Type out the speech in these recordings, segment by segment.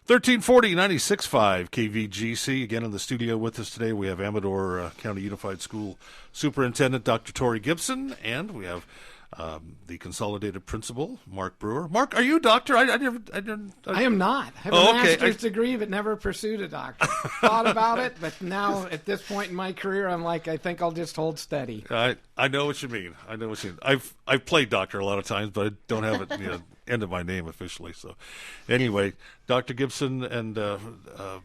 1340 96.5 KVGC. Again in the studio with us today, we have Amador County Unified School Superintendent Dr. Torie Gibson, and we have the consolidated principal, Mark Brewer. Mark, are you a doctor? I am not. I have a master's degree, but never pursued a doctorate. Thought about it, but now at this point in my career, I'm like, I think I'll just hold steady. I know what you mean. I've played doctor a lot of times, but I don't have it end of my name officially. So anyway, Dr. Gibson and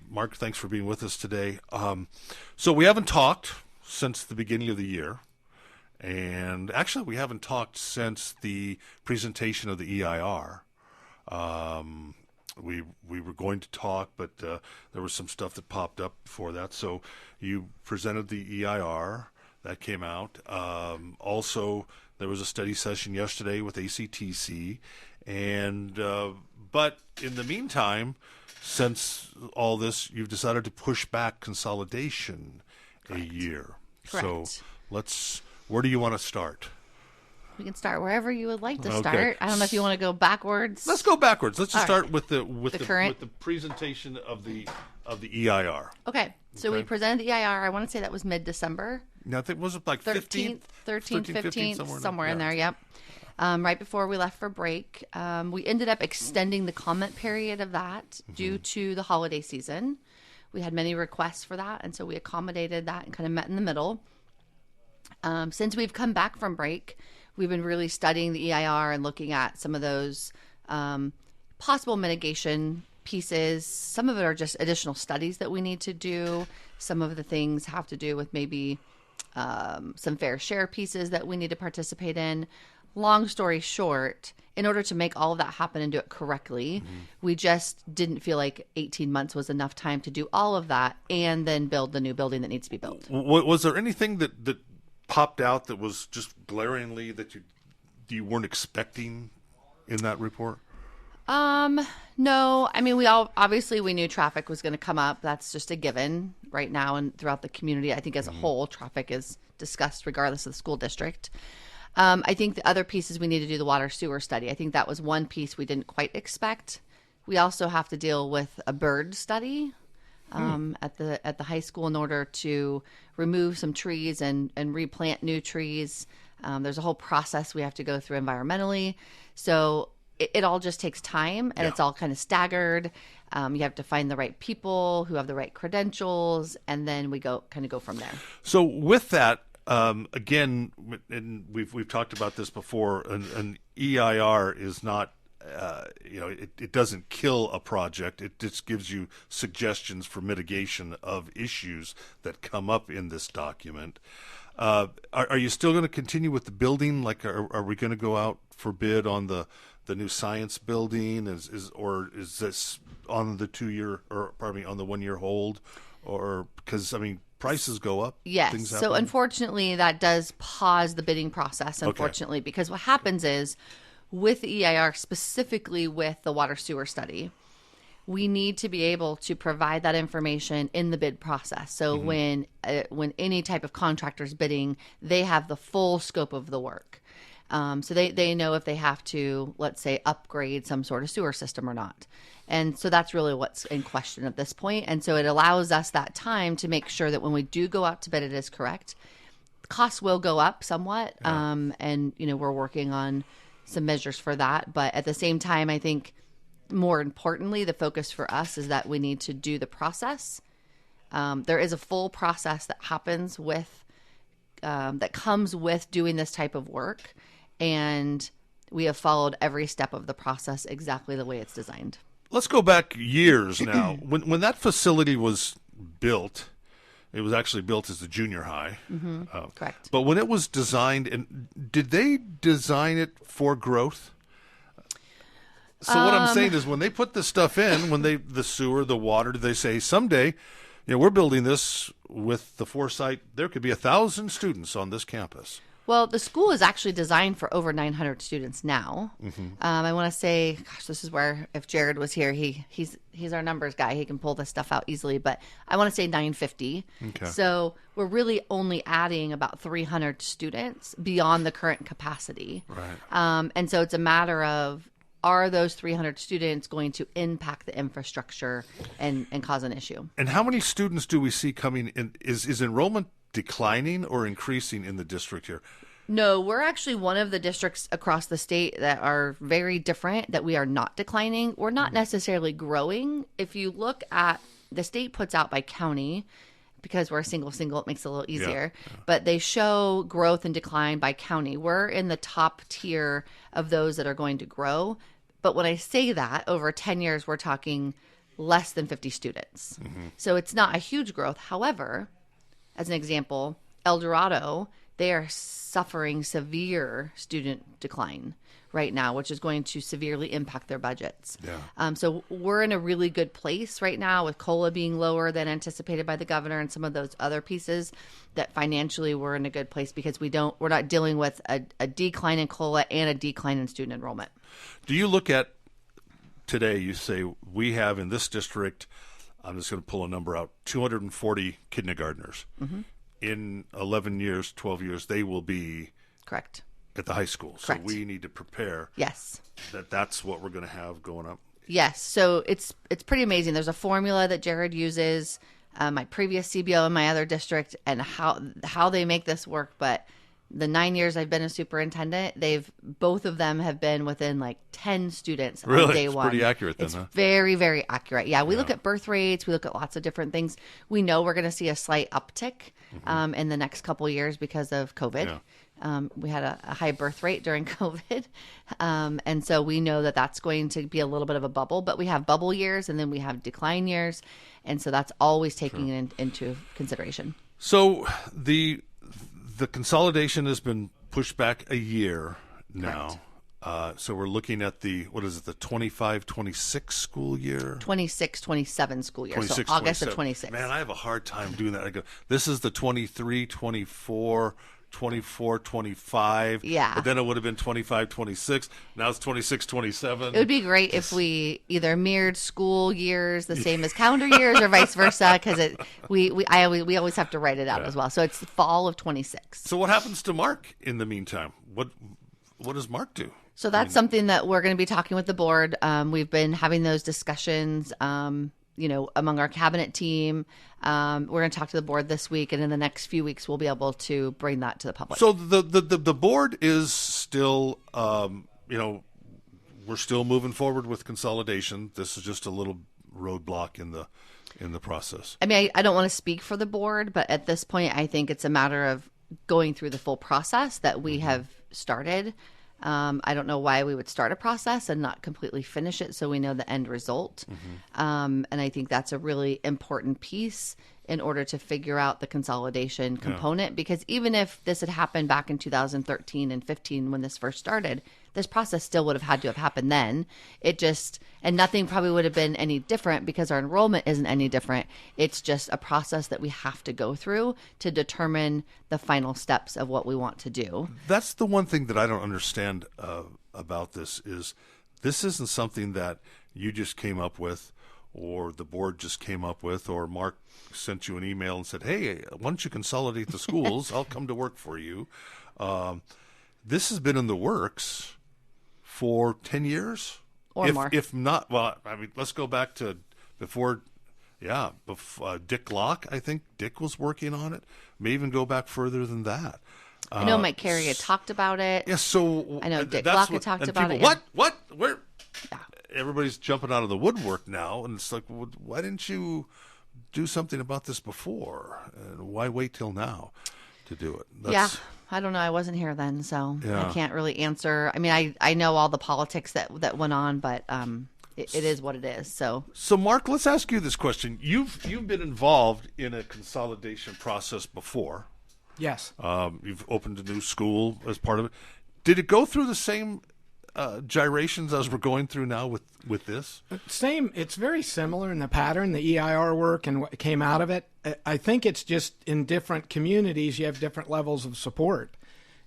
Mark, thanks for being with us today. So we haven't talked since the beginning of the year. And actually, we haven't talked since the presentation of the EIR. We were going to talk, but there was some stuff that popped up before that. So you presented the EIR. That came out. Also, there was a study session yesterday with ACTC. And but in the meantime, since all this, you've decided to push back consolidation a year. Correct. So where do you want to start? We can start wherever you would like to start. I don't know if you want to go backwards. Let's go backwards. Let's just start right. with the current? with the presentation of the EIR. Okay. So we presented the EIR. I want to say that was mid-December. No, I think was it like 13th, 15th, somewhere in there. Yep. Right before we left for break. We ended up extending the comment period of that due to the holiday season. We had many requests for that, and so we accommodated that and kind of met in the middle. Since we've come back from break, we've been really studying the EIR and looking at some of those possible mitigation pieces. Some of it are just additional studies that we need to do. Some of the things have to do with maybe some fair share pieces that we need to participate in. Long story short, in order to make all of that happen and do it correctly, we just didn't feel like 18 months was enough time to do all of that and then build the new building that needs to be built. Was there anything that popped out that was just glaringly that you weren't expecting in that report? No. I mean, we knew traffic was going to come up. That's just a given right now and throughout the community. I think as a whole, traffic is discussed regardless of the school district. I think the other piece is we need to do the water sewer study. I think that was one piece we didn't quite expect. We also have to deal with a bird study at the high school in order to remove some trees and replant new trees. There's a whole process we have to go through environmentally. So it all just takes time, and it's all kind of staggered. You have to find the right people who have the right credentials, and then we go from there. So with that, again, and we've talked about this before, an EIR is not, it doesn't kill a project. It just gives you suggestions for mitigation of issues that come up in this document. Are you still going to continue with the building? Like, are we going to go out for bid on the new science building? Or is this on the 2-year, or pardon me, on the 1-year hold? Or because prices go up. Yes. So unfortunately, that does pause the bidding process, unfortunately, because what happens is with the EIR, specifically with the water sewer study, we need to be able to provide that information in the bid process. So when any type of contractor is bidding, they have the full scope of the work. So they know if they have to, let's say, upgrade some sort of sewer system or not. And so that's really what's in question at this point. And so it allows us that time to make sure that when we do go out to bid, it is correct. Costs will go up somewhat. And, we're working on some measures for that. But at the same time, I think more importantly, the focus for us is that we need to do the process. There is a full process that happens with, that comes with doing this type of work. And we have followed every step of the process exactly the way it's designed. Let's go back years now. When that facility was built, it was actually built as the junior high. Correct. But when it was designed, and did they design it for growth? So what I'm saying is, when they put this stuff in, the sewer, the water, do they say someday, we're building this with the foresight there could be 1,000 students on this campus? Well, the school is actually designed for over 900 students now. I want to say, this is where, if Jared was here, he's our numbers guy. He can pull this stuff out easily. But I want to say 950. Okay. So we're really only adding about 300 students beyond the current capacity. Right. And so it's a matter of are those 300 students going to impact the infrastructure and cause an issue? And how many students do we see coming in? Is enrollment declining or increasing in the district here? No, we're actually one of the districts across the state that are very different, that we are not declining. We're not necessarily growing. If you look at the state puts out by county, because we're a single, it makes it a little easier. Yeah. But they show growth and decline by county. We're in the top tier of those that are going to grow. But when I say that, over 10 years, we're talking less than 50 students. Mm-hmm. So it's not a huge growth. However, as an example, El Dorado, they are suffering severe student decline right now, which is going to severely impact their budgets. Yeah. So we're in a really good place right now with COLA being lower than anticipated by the governor and some of those other pieces, that financially we're in a good place because we're not dealing with a decline in COLA and a decline in student enrollment. Do you look at today, you say we have in this district, I'm just going to pull a number out, 240 kindergartners. Mm-hmm. In 11 years, 12 years, they will be correct at the high school. Correct. So we need to prepare. Yes. That's what we're going to have going up. Yes. So it's pretty amazing. There's a formula that Jared uses, my previous CBO in my other district, and how they make this work. But the 9 years I've been a superintendent, both of them have been within like 10 students on day one. It's pretty accurate then, it's huh? Very, very accurate. Yeah, we look at birth rates. We look at lots of different things. We know we're going to see a slight uptick in the next couple of years because of COVID. Yeah. We had a high birth rate during COVID. And so we know that that's going to be a little bit of a bubble. But we have bubble years and then we have decline years. And so that's always taking it into consideration. So the consolidation has been pushed back a year now. So we're looking at the 25-26 school year? 26-27 school year. So August of 26. Man, I have a hard time doing that. I go, this is the 23-24, 24-25. Yeah. But then it would have been 25-26. Now it's 26-27. It would be great if we either mirrored school years the same as calendar years or vice versa, because we always have to write it out as well. So it's the fall of 26. So what happens to Mark in the meantime? What does Mark do? So that's something that we're going to be talking with the board. We've been having those discussions, among our cabinet team. We're going to talk to the board this week, and in the next few weeks, we'll be able to bring that to the public. So the board is still, we're still moving forward with consolidation. This is just a little roadblock in the process. I mean, I don't want to speak for the board, but at this point, I think it's a matter of going through the full process that we have started. I don't know why we would start a process and not completely finish it so we know the end result. And I think that's a really important piece in order to figure out the consolidation component, because even if this had happened back in 2013 and 15 when this first started, this process still would have had to have happened then. And nothing probably would have been any different because our enrollment isn't any different. It's just a process that we have to go through to determine the final steps of what we want to do. That's the one thing that I don't understand about this isn't something that you just came up with or the board just came up with, or Mark sent you an email and said, hey, why don't you consolidate the schools? I'll come to work for you. This has been in the works for 10 years or more. If not, well, I mean, let's go back to before Dick Locke. I think Dick was working on it. May even go back further than that. I know Mike Carey had talked about it. Yeah, so I know Dick Locke had talked about it. What? Where? Yeah. Everybody's jumping out of the woodwork now, and it's like, well, why didn't you do something about this before? And why wait till now to do it? I don't know. I wasn't here then, so I can't really answer. I mean, I know all the politics that went on, but it is what it is. So Mark, let's ask you this question. You've been involved in a consolidation process before. Yes. You've opened a new school as part of it. Did it go through the same gyrations as we're going through now with this? Same. It's very similar in the pattern, the EIR work and what came out of it. I think it's just in different communities, you have different levels of support.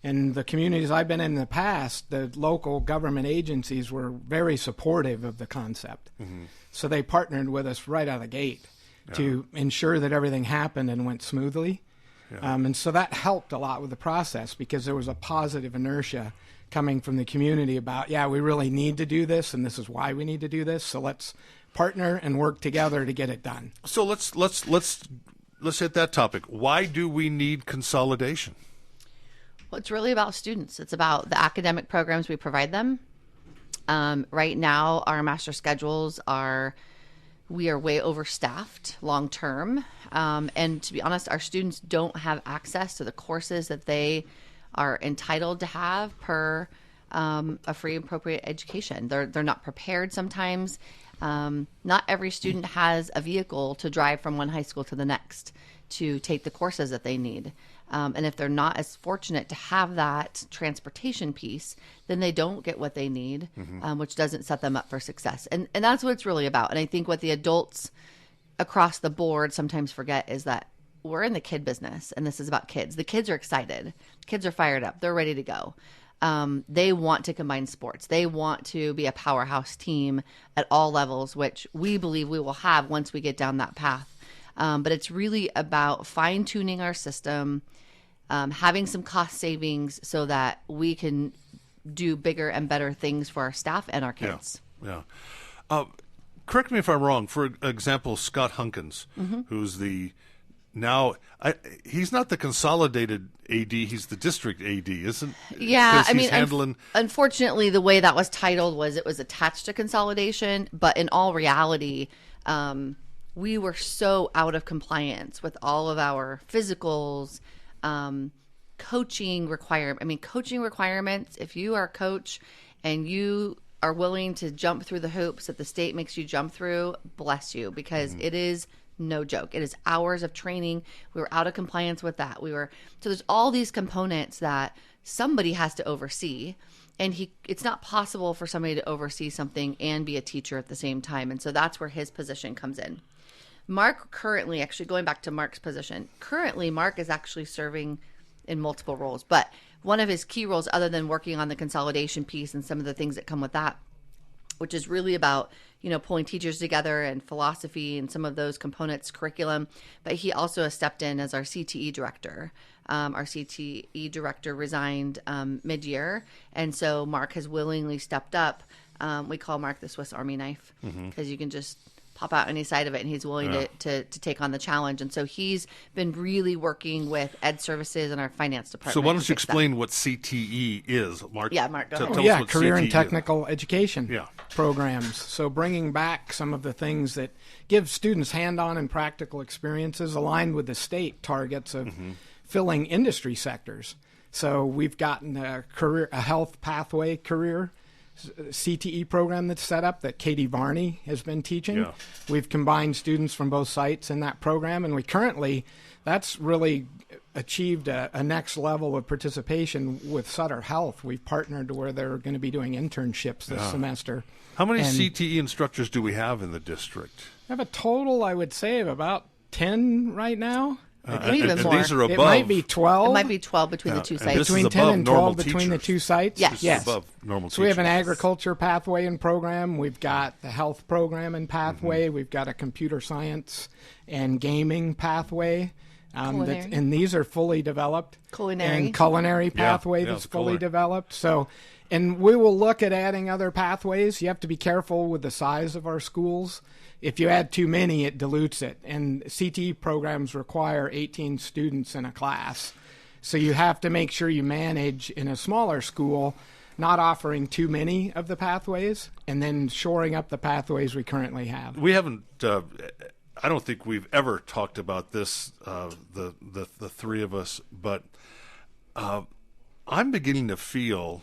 In the communities I've been in the past, the local government agencies were very supportive of the concept. Mm-hmm. So they partnered with us right out of the gate to ensure that everything happened and went smoothly. Yeah. And so that helped a lot with the process because there was a positive inertia coming from the community about, yeah, we really need to do this, and this is why we need to do this. So let's partner and work together to get it done. So let's hit that topic. Why do we need consolidation? Well, it's really about students. It's about the academic programs we provide them. Right now, our master schedules we are way overstaffed long term. And to be honest, our students don't have access to the courses that they are entitled to have per a free and appropriate education. They're not prepared sometimes. Not every student has a vehicle to drive from one high school to the next to take the courses that they need. And if they're not as fortunate to have that transportation piece, then they don't get what they need, which doesn't set them up for success. And that's what it's really about. And I think what the adults across the board sometimes forget is that we're in the kid business, and this is about kids. The kids are excited. Kids are fired up. They're ready to go. They want to combine sports. They want to be a powerhouse team at all levels, which we believe we will have once we get down that path. But it's really about fine-tuning our system, having some cost savings so that we can do bigger and better things for our staff and our kids. Yeah. Correct me if I'm wrong. For example, Scott Hunkins, who's he's not the consolidated AD, he's the district AD, isn't? Yeah, I mean, handling... unfortunately, the way that was titled was it was attached to consolidation, but in all reality, we were so out of compliance with all of our physicals, coaching requirements. If you are a coach and you are willing to jump through the hoops that the state makes you jump through, bless you, because it is no joke. It is hours of training. We were out of compliance with that. So there's all these components that somebody has to oversee, and it's not possible for somebody to oversee something and be a teacher at the same time. And so that's where his position comes in. Mark currently, actually going back to Mark's position, Mark is actually serving in multiple roles, but one of his key roles, other than working on the consolidation piece and some of the things that come with that, which is really about, pulling teachers together and philosophy and some of those components, curriculum. But he also has stepped in as our CTE director. Our CTE director resigned mid-year. And so Mark has willingly stepped up. We call Mark the Swiss Army knife because you can just pop out any side of it, and he's willing to take on the challenge. And so he's been really working with Ed Services and our finance department. So why don't you explain what CTE is, Mark? Yeah, Mark, go ahead. Tell us what career CTE and technical education programs. So bringing back some of the things that give students hand-on and practical experiences aligned with the state targets of filling industry sectors. So we've gotten a health pathway career CTE program that's set up that Katie Varney has been teaching. Yeah. We've combined students from both sites in that program, and that's really achieved a next level of participation with Sutter Health. We've partnered to where they're going to be doing internships this semester. How many CTE instructors do we have in the district? I have a total, I would say, of about 10 right now. Even more. These are above. It might be 12. It might be 12 between the two sites. Between 10 and 12 between the two sites? Yes. Above normal So we have an agriculture pathway and program. We've got the health program and pathway. We've got a computer science and gaming pathway. And these are fully developed. Culinary pathway that's fully developed. So, and we will look at adding other pathways. You have to be careful with the size of our schools. If you add too many, it dilutes it. And CTE programs require 18 students in a class. So you have to make sure you manage in a smaller school, not offering too many of the pathways, and then shoring up the pathways we currently have. We haven't, I don't think we've ever talked about this, the three of us, but I'm beginning to feel,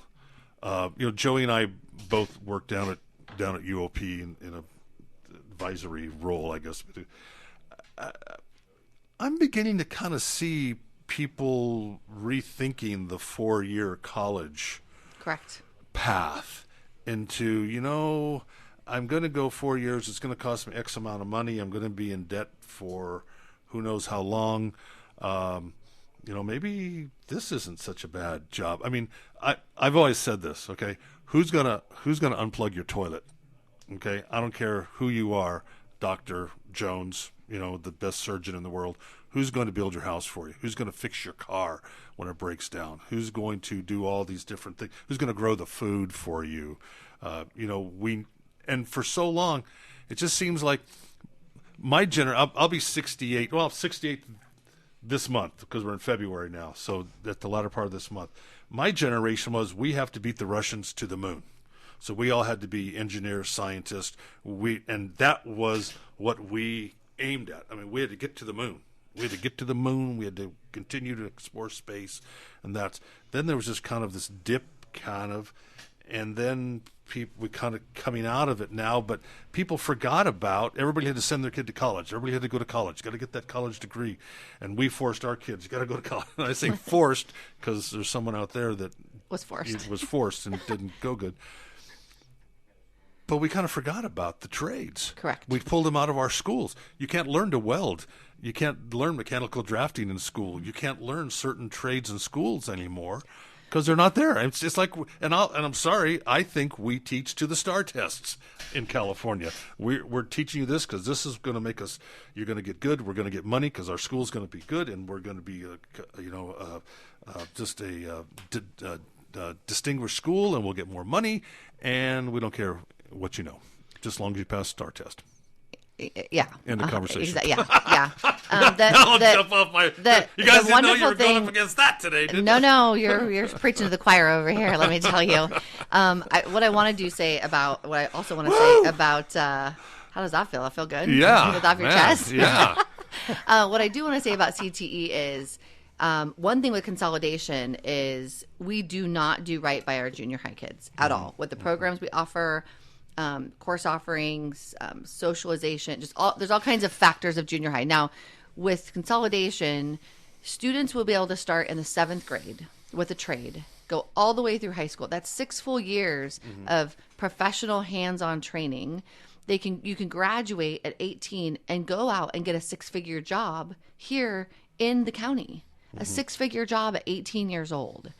Joey and I both work down at UOP in a advisory role, I guess. I'm beginning to kind of see people rethinking the 4-year college path into, I'm going to go 4 years. It's going to cost me X amount of money. I'm going to be in debt for who knows how long. Maybe this isn't such a bad job. I mean, I've always said this, okay? Who's gonna unplug your toilet? Okay, I don't care who you are, Dr. Jones, the best surgeon in the world. Who's going to build your house for you? Who's going to fix your car when it breaks down? Who's going to do all these different things? Who's going to grow the food for you? And for so long, it just seems like I'll be 68. Well, 68 this month because we're in February now. So at the latter part of this month, my generation was we have to beat the Russians to the moon. So we all had to be engineers, scientists. And that was what we aimed at. I mean, we had to get to the moon. We had to continue to explore space, and then there was just kind of this dip, and then we kind of coming out of it now. But people forgot about everybody had to send their kid to college. Everybody had to go to college. Got to get that college degree, and we forced our kids. You got to go to college. And I say forced because there's someone out there that was forced and didn't go good. But we kind of forgot about the trades. Correct. We pulled them out of our schools. You can't learn to weld. You can't learn mechanical drafting in school. You can't learn certain trades in schools anymore because they're not there. It's just like, and I'm sorry, I think we teach to the STAR tests in California. We're teaching you this because this is going to make us. You're going to get good. We're going to get money because our school's going to be good, and we're going to be, just a distinguished school, and we'll get more money, and we don't care what you know, just as long as you pass STAR test. Yeah. End of conversation. Yeah. I'll jump off my. You guys didn't know you were going up against that today, did you? No, you're preaching to the choir over here. Let me tell you. What I want to say about how does that feel? I feel good. Yeah. Get it off your chest. Yeah. What I do want to say about CTE is one thing with consolidation is we do not do right by our junior high kids at all. With the programs we offer. Course offerings, socialization, there's all kinds of factors of junior high. Now, with consolidation, students will be able to start in the 7th grade with a trade, go all the way through high school. That's 6 full years of professional hands-on training. You can graduate at 18 and go out and get a 6-figure job here in the county, a 6-figure job at 18 years old.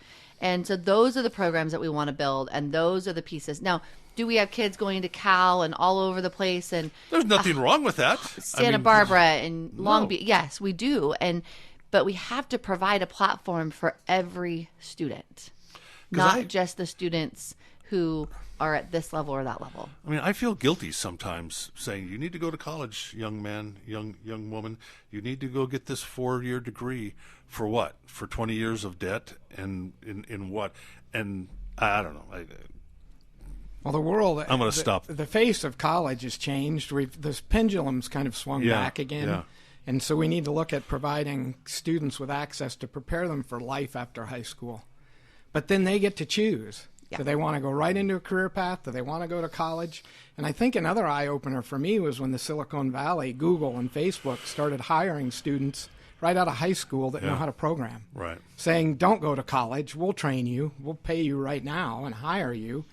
And so those are the programs that we want to build, and those are the pieces. Now, do we have kids going to Cal and all over the place? And there's nothing wrong with that. Santa Barbara and Long Beach. Yes, we do. But we have to provide a platform for every student, not just the students who are at this level or that level. I mean, I feel guilty sometimes saying, you need to go to college, young man, young woman. You need to go get this 4-year degree for what? For 20 years of debt? And in what? And I don't know. Well, the world. I'm going to stop. The face of college has changed. This pendulum's kind of swung back again. Yeah. And so we need to look at providing students with access to prepare them for life after high school. But then they get to choose. Yeah. Do they want to go right into a career path? Do they want to go to college? And I think another eye-opener for me was when the Silicon Valley, Google and Facebook started hiring students right out of high school that know how to program. Right. Saying, don't go to college. We'll train you. We'll pay you right now and hire you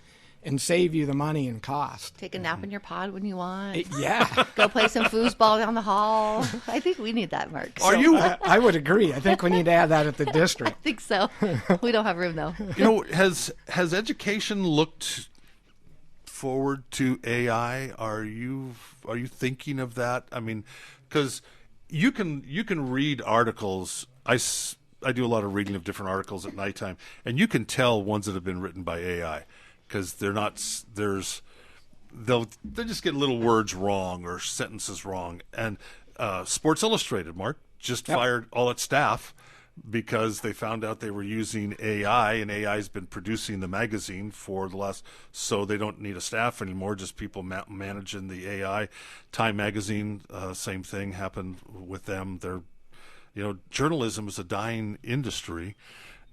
and save you the money and cost. Take a nap in your pod when you want. Yeah. Go play some foosball down the hall. I think we need that, Mark. I would agree. I think we need to add that at the district. I think so. We don't have room, though. Has education looked forward to AI? Are you thinking of that? I mean, because you can read articles. I do a lot of reading of different articles at nighttime, and you can tell ones that have been written by AI. Because they'll just get little words wrong or sentences wrong. And Sports Illustrated, Mark, just fired all its staff because they found out they were using AI, and AI has been producing the magazine for the last. So they don't need a staff anymore, just people managing the AI. Time Magazine, same thing happened with them. Journalism is a dying industry.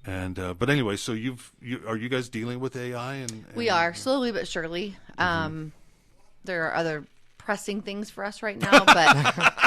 And but anyway, so are you guys dealing with AI? And we are slowly but surely. There are other pressing things for us right now, but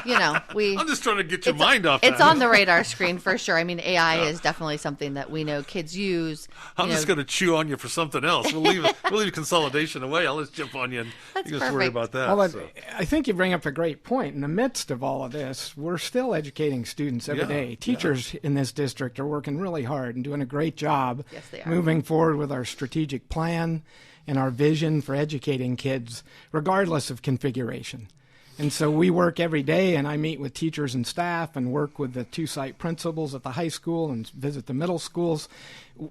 I'm just trying to get your mind off. It's on the radar screen for sure. I mean, AI is definitely something that we know kids use. I'm just going to chew on you for something else. We'll leave consolidation away. I'll just jump on you and you just worry about that. Well, I think you bring up a great point. In the midst of all of this, we're still educating students every day. Teachers in this district are working really hard and doing a great job. Yes, they are. Moving forward with our strategic plan and our vision for educating kids, regardless of configuration. And so we work every day, and I meet with teachers and staff and work with the 2 site principals at the high school and visit the middle schools.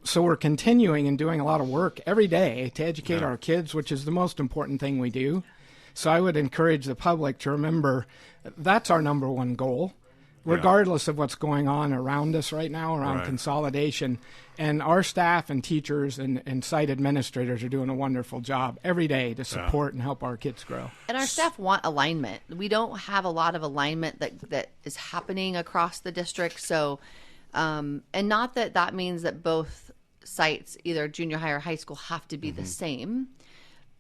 So we're continuing and doing a lot of work every day to educate our kids, which is the most important thing we do. So I would encourage the public to remember that's our number one goal, regardless of what's going on around us right now, around consolidation. And our staff and teachers and site administrators are doing a wonderful job every day to support and help our kids grow. And our staff want alignment. We don't have a lot of alignment that is happening across the district. So, and not that means that both sites, either junior high or high school, have to be the same,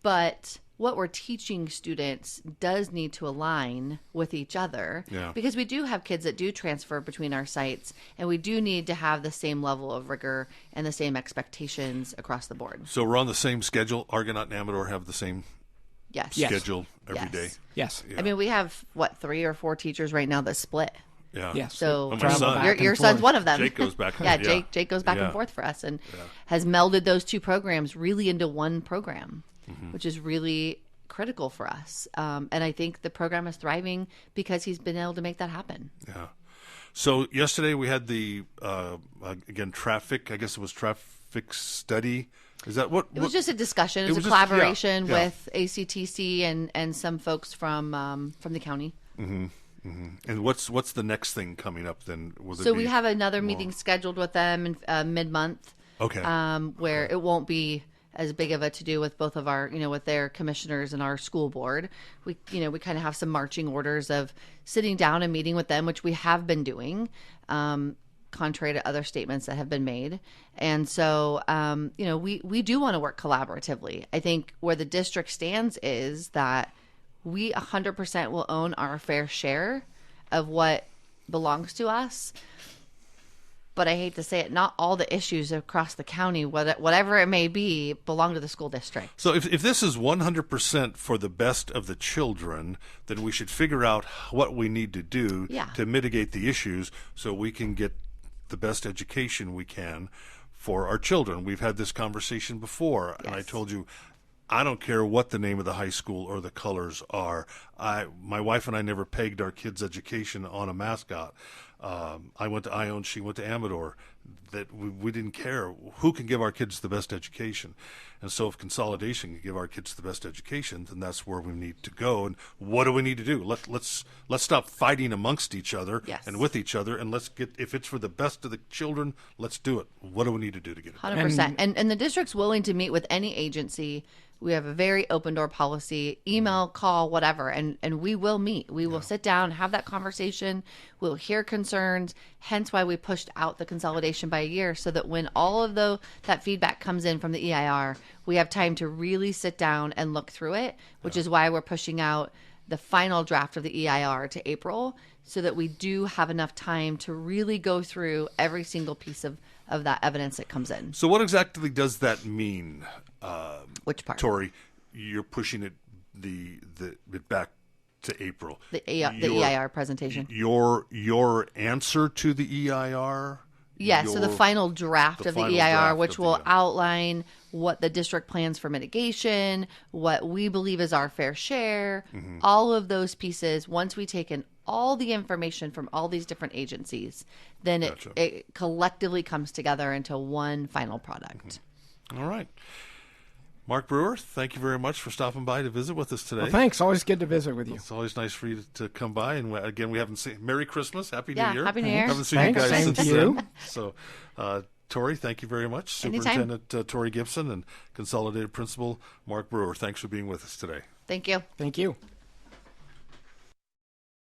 but what we're teaching students does need to align with each other, because we do have kids that do transfer between our sites, and we do need to have the same level of rigor and the same expectations across the board. So we're on the same schedule. Argonaut and Amador have the same schedule every day. Yes. I mean, we have, 3 or 4 teachers right now that split. Yeah. Yes. So your son's one of them. Jake goes back. Jake goes back and forth for us, and has melded those 2 programs really into one program, which is really critical for us. And I think the program is thriving because he's been able to make that happen. Yeah. So yesterday we had the again traffic. I guess it was traffic study. Is that what? It was just a discussion. It was a collaboration with ACTC and some folks from the county. Mm-hmm. And what's the next thing coming up then? So we have another meeting scheduled with them in mid-month. Okay. Where it won't be as big of a to-do with both of our, with their commissioners and our school board. We kind of have some marching orders of sitting down and meeting with them, which we have been doing, contrary to other statements that have been made. And so, we do want to work collaboratively. I think where the district stands is that we 100% will own our fair share of what belongs to us. But I hate to say it, not all the issues across the county, whatever it may be, belong to the school district. So if this is 100% for the best of the children, then we should figure out what we need to do to mitigate the issues so we can get the best education we can for our children. We've had this conversation before, and I told you, I don't care what the name of the high school or the colors are. My wife and I never pegged our kids' education on a mascot. I went to Ione, she went to Amador. That we didn't care who can give our kids the best education. And so if consolidation can give our kids the best education, then that's where we need to go. And what do we need to do? Let's stop fighting amongst each other and with each other, and let's get, if it's for the best of the children, let's do it. What do we need to do to get it done? 100%. And the district's willing to meet with any agency. We have a very open door policy, email, call, whatever, and we will meet. We will sit down, have that conversation. We'll hear concerns, hence why we pushed out the consolidation by a year, so that when all of that feedback comes in from the EIR, we have time to really sit down and look through it, which is why we're pushing out the final draft of the EIR to April, so that we do have enough time to really go through every single piece of that evidence that comes in. So what exactly does that mean? Which part? Torie, you're pushing it back to April. The EIR presentation. Your answer to the EIR? Yes, so the final draft of the EIR, which will outline what the district plans for mitigation, what we believe is our fair share, all of those pieces. Once we take in all the information from all these different agencies, then it collectively comes together into one final product. All right. Mark Brewer, thank you very much for stopping by to visit with us today. Well, thanks. Always good to visit with you. It's always nice for you to come by. And again, we haven't seen. Merry Christmas. Happy New Year. Happy New Year. Haven't seen you guys Thanks. since Same to then. So, Torie, thank you very much. Anytime. Superintendent Torie Gibson and Consolidated Principal Mark Brewer, thanks for being with us today. Thank you. Thank you.